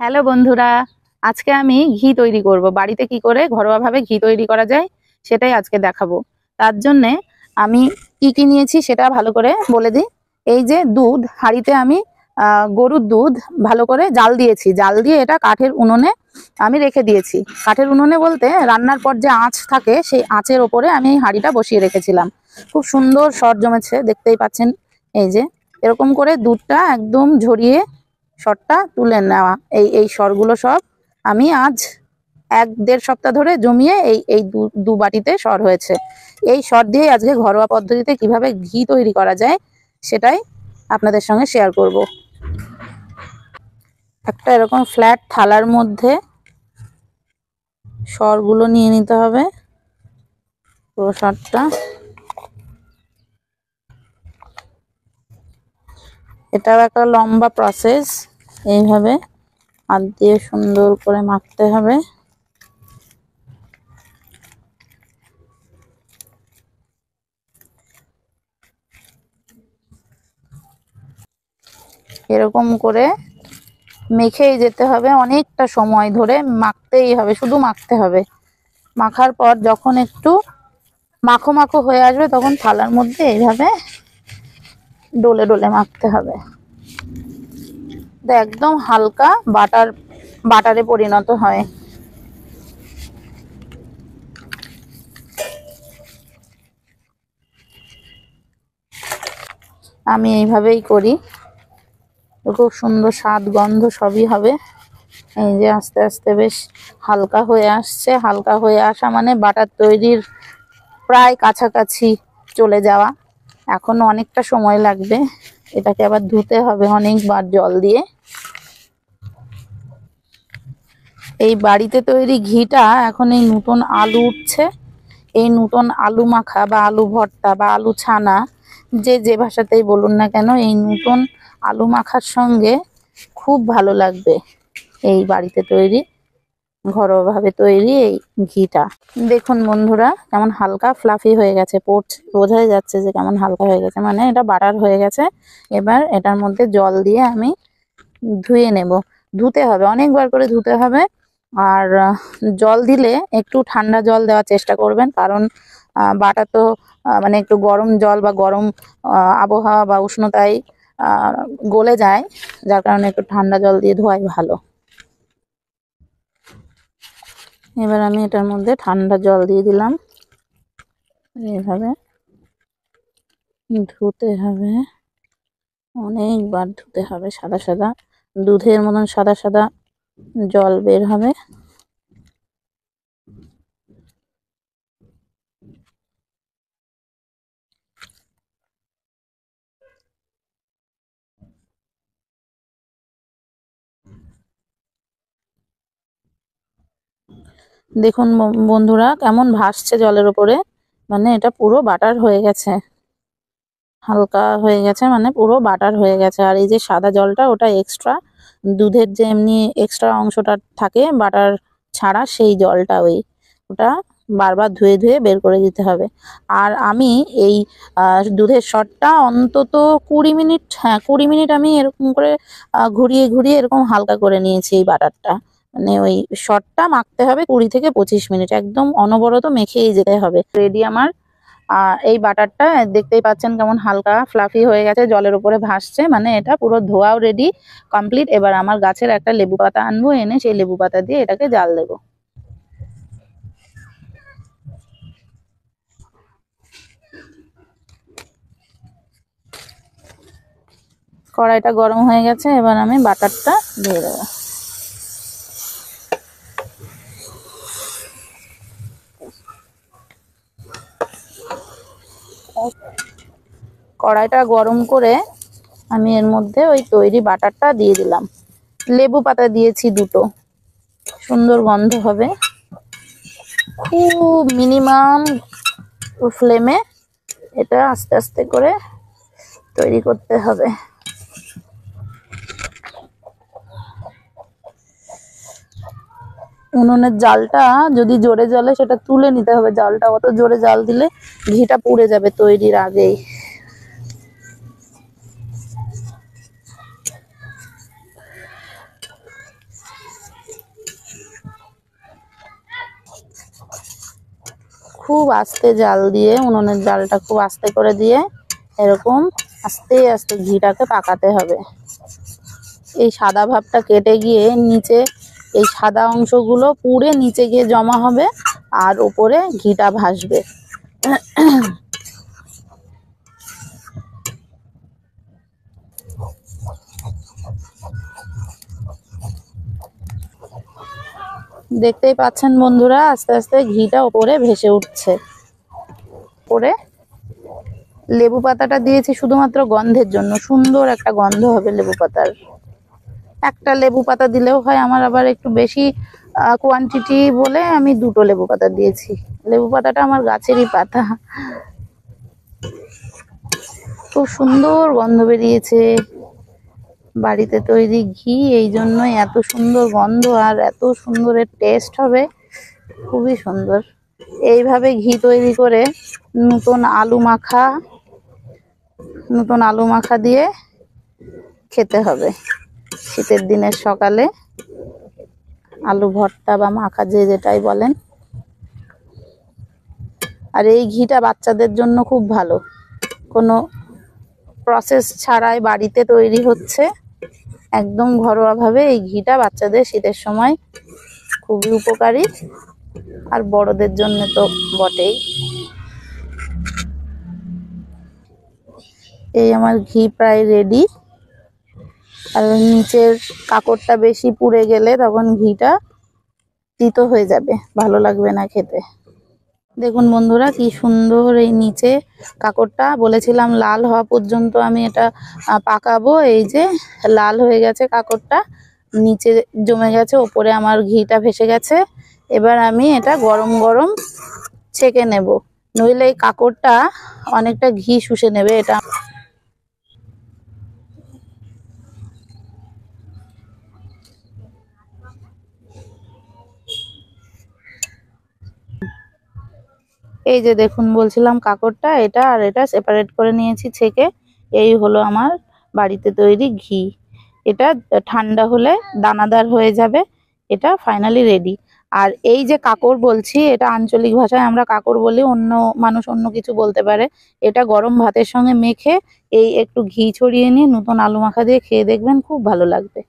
Hello বন্ধুরা, আজকে আমি ঘি তৈরি করব। বাড়িতে কি করে ঘরোয়াভাবে ঘি তৈরি করা যায় সেটাই আজকে দেখাবো। তার জন্যে আমি কি কি নিয়েছি সেটা ভালো করে বলে দিই। এই যে দুধ, হাঁড়িতে আমি গরুর দুধ ভালো করে জাল দিয়েছি। জাল দিয়ে এটা কাঠের উনুনে আমি রেখে দিয়েছি। কাঠের উনুনে বলতে রান্নার পর যে আঁচ থাকে সেই আঁচের ওপরে আমি এই হাঁড়িটা বসিয়ে রেখেছিলাম। খুব সুন্দর সর জমেছে, দেখতেই পাচ্ছেন। এই যে এরকম করে দুধটা একদম ঝরিয়ে সরটা তুলে নেওয়া। এই সরগুলো সব আমি আজ 1-1.5 সপ্তাহ ধরে জমিয়ে এই দু বাটিতে সর হয়েছে। এই সর দিয়ে আজকে ঘরোয়া পদ্ধতিতে কিভাবে ঘি তৈরি করা যায় সেটাই আপনাদের সঙ্গে শেয়ার করব। একটা এরকম ফ্ল্যাট থালার মধ্যে সরগুলো নিয়ে নিতে হবে, পুরো সরটা। এটাও একটা লম্বা প্রসেস। এইভাবে হাত দিয়ে সুন্দর করে মাখতে হবে। এরকম করে মেখেই যেতে হবে, অনেকটা সময় ধরে মাখতেই হবে, শুধু মাখতে হবে। মাখার পর যখন একটু মাখো মাখো হয়ে আসবে তখন থালার মধ্যে এইভাবে ডলে ডলে মাখতে হবে। একদম হালকা বাটারে পরিণত হয়। আমি এইভাবেই করি, খুব সুন্দর স্বাদ গন্ধ সবই হবে। এই যে আস্তে আস্তে বেশ হালকা হয়ে আসছে। হালকা হয়ে আসা মানে বাটার তৈরির প্রায় কাছাকাছি চলে যাওয়া। এখনো অনেকটা সময় লাগবে। এটাকে আবার ধুতে হবে অনেকবার জল দিয়ে। এই বাড়িতে তৈরি ঘিটা এখন এই নতুন আলু উঠছে, এই নতুন আলু মাখা বা আলু ভর্তা বা আলু ছানা, যে ভাষাতেই বলুন না কেন, এই নতুন আলু মাখার সঙ্গে খুব ভালো লাগবে এই বাড়িতে তৈরি ঘরোয়াভাবে তৈরি এই ঘিটা। দেখুন বন্ধুরা, কেমন হালকা ফ্লাফি হয়ে গেছে, বোঝাই যাচ্ছে যে কেমন হালকা হয়ে গেছে, মানে এটা বাটার হয়ে গেছে। এবার এটার মধ্যে জল দিয়ে আমি ধুয়ে নেব। ধুতে হবে, অনেকবার করে ধুতে হবে। আর জল দিলে একটু ঠান্ডা জল দেওয়ার চেষ্টা করবেন, কারণ বাটা তো মানে একটু গরম জল বা গরম আবহাওয়া বা উষ্ণতায় গলে যায়, যার কারণে একটু ঠান্ডা জল দিয়ে ধোয়াই ভালো। এবার আমি এটার মধ্যে ঠান্ডা জল দিয়ে দিলাম। এইভাবে ধুতে হবে, অনেকবার ধুতে হবে। সাদা সাদা দুধের মতন সাদা সাদা জল বের হবে। দেখুন বন্ধুরা, কেমন ভাসছে জলের উপরে, মানে এটা পুরো বাটার হয়ে গেছে। হালকা হয়ে গেছে মানে পুরো বাটার হয়ে গেছে। আর এই যে সাদা জলটা, ওটা এক্সট্রা, দুধের যে এমনি এক্সট্রা অংশটা থাকে বাটার ছাড়া, সেই জলটা ওটা বারবার ধুয়ে ধুয়ে বের করে দিতে হবে। আর আমি এই দুধের সরটা অন্তত 20 মিনিট, হ্যাঁ 20 মিনিট আমি এরকম করে ঘুরিয়ে ঘুরিয়ে এরকম হালকা করে নিয়েছি এই বাটারটা। মানে ওই সরটা মাখতে হবে 20 থেকে 25 মিনিট, একদম অনবরত মেখেই যেতে হবে। রেডি আমার এই বাটারটা। দেখতেই পাচ্ছেন কেমন হালকা ফ্লাফি হয়ে গেছে, জলের উপরে ভাসছে, মানে এটা পুরো ধোয়াও রেডি কমপ্লিট। এবার আমার গাছের একটা লেবু পাতা আনবো, এনে সেই লেবু পাতা দিয়ে এটাকে জাল দেবো। কড়াইটা গরম হয়ে গেছে, এবার আমি বাটারটা দিয়ে দেবো। কড়াইটা গরম করে আমি এর মধ্যে ওই তৈরি বাটারটা দিয়ে দিলাম। লেবু পাতা দিয়েছি 2টো, সুন্দর গন্ধ হবে। খুব মিনিমাম ফ্লেমে এটা আস্তে আস্তে করে তৈরি করতে হবে। উনুনের জালটা যদি জোরে জ্বলে সেটা তুলে নিতে হবে। জালটা অত জোরে জাল দিলে ঘিটা পুড়ে যাবে তৈরির আগেই। খুব আস্তে জাল দিয়ে, উনুনের জালটা খুব আস্তে করে দিয়ে এরকম আস্তে আস্তে ঘিটাকে পাকাতে হবে। এই সাদা ভাবটা কেটে গিয়ে নিচে এই সাদা অংশগুলো পুড়ে নিচে গিয়ে জমা হবে আর উপরে ঘিটা ভাসবে। দেখতেই পাচ্ছেন বন্ধুরা, আস্তে আস্তে ঘিটা উপরে ভেসে উঠছে। পরে লেবু পাতাটা দিয়েছি শুধুমাত্র গন্ধের জন্য, সুন্দর একটা গন্ধ হবে লেবু পাতার। একটা লেবু পাতা দিলেও হয়, আমার আবার একটু বেশি কোয়ান্টিটি বলে আমি 2টো লেবু পাতা দিয়েছি। লেবু পাতাটা আমার গাছেরই পাতা। খুব সুন্দর গন্ধ বেরিয়েছে। বাড়িতে তৈরি ঘি, এই জন্যই এত সুন্দর গন্ধ আর এত সুন্দরের টেস্ট হবে, খুবই সুন্দর। এইভাবে ঘি তৈরি করে নতুন আলু মাখা দিয়ে খেতে হবে শীতের দিনের সকালে। আলু ভর্তা বা মাখা যে যেটাই বলেন। আর এই ঘিটা বাচ্চাদের জন্য খুব ভালো, কোনো প্রসেস ছাড়াই বাড়িতে তৈরি হচ্ছে, একদম ঘরোয়াভাবে এই ঘিটা বাচ্চাদের শীতের সময় খুবই উপকারী, আর বড়দের জন্য তো বটেই। এই আমার ঘি প্রায় রেডি। আর নিচের কাকড়টা বেশি পুড়ে গেলে তখন ঘিটা তিতো হয়ে যাবে, ভালো লাগবে না খেতে। দেখুন বন্ধুরা কি সুন্দর এই নিচে কাকড়টা, বলেছিলাম লাল হওয়া পর্যন্ত আমি এটা পাকাবো। এই যে লাল হয়ে গেছে কাকড়টা, নিচে জমে গেছে, ওপরে আমার ঘিটা ভেসে গেছে। এবার আমি এটা গরম গরম ছেঁকে নেব, নইলে এই কাকড়টা অনেকটা ঘি শুষে নেবে। এটা এই যে দেখুন বলছিলাম কাকড়টা, এটা আর এটা সেপারেট করে নিয়েছি ছেঁকে। এই হলো আমার বাড়িতে তৈরি ঘি। এটা ঠান্ডা হলে দানাদার হয়ে যাবে, এটা ফাইনালি রেডি। আর এই যে কাকড় বলছি, এটা আঞ্চলিক ভাষায় আমরা কাকড় বলি, অন্য মানুষ অন্য কিছু বলতে পারে। এটা গরম ভাতের সঙ্গে মেখে এই একটু ঘি ছড়িয়ে নিয়ে নতুন আলু মাখা দিয়ে খেয়ে দেখবেন, খুব ভালো লাগবে।